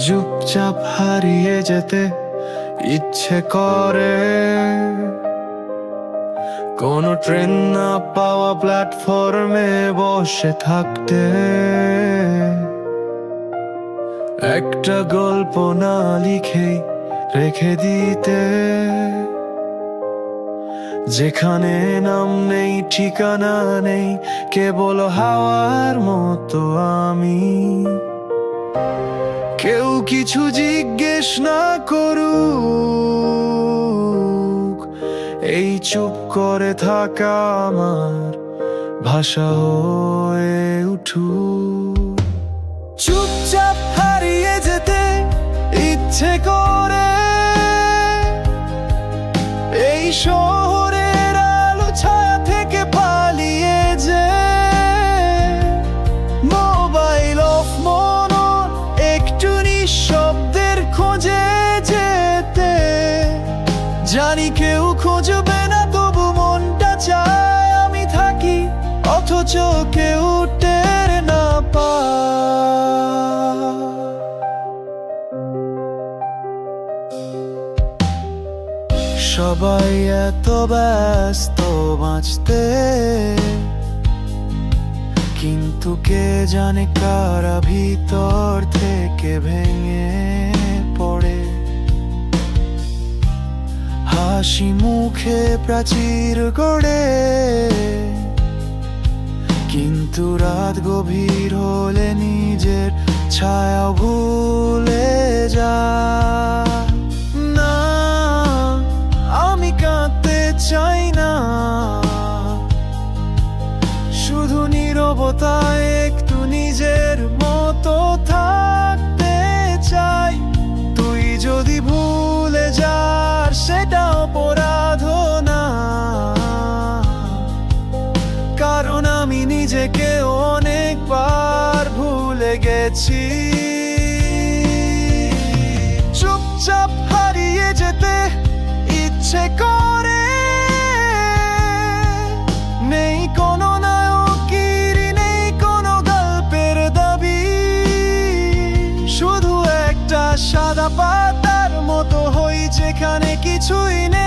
চুপচাপ হারিয়ে যেতে ইচ্ছে করে, কোনো ট্রেন না পাওয়া প্ল্যাটফর্মে বসে থাকতে, একটা গল্প না লিখে রেখে দিতে, যেখানে নাম নেই ঠিকানা নেই, কেবল হাওয়ার মতো আমি। কেউ কিছু জিজ্ঞেস না করুক, এই চুপ করে থাকা আমার ভাষা হয়ে উঠুক। চুপচাপ হারিয়ে যেতে ইচ্ছে করে, এই শহরের আলো ছায়া থেকে পালিয়ে যে, মোবাইল অফ মনন একটু নিঃশব্দের খোঁজে যেতে। জানি কেউ খুঁজবে না, তবু মনটা চায় আমি থাকি, অথচ কেউ টের না পায়। সবাই এত ব্যস্ত বাঁচতে, কিন্তু কে জানে কারা ভিতর থেকে ভেঙে পড়ে। হাসি মুখে প্রাচীর গড়ে, কিন্তু রাত গভীর হলে নিজের ছায়া ভুলে যায়। না, আমি কাঁদতে চাই না, শুধু নীরবতায় একটু নিজের মতো থাকতে চাই। তুই যদি ভুলে যাস সেটা অপরাধ না, কারণ আমি নিজেকে অনেকবার ভুলে গেছি। চুপচাপ হারিয়ে যেতে ইচ্ছে করে, নেই কোনো নায়কের, নেই কোনো গল্পের দাবি, শুধু একটা সাদা পাতার মতো হই যেখানে কিছুই নেই।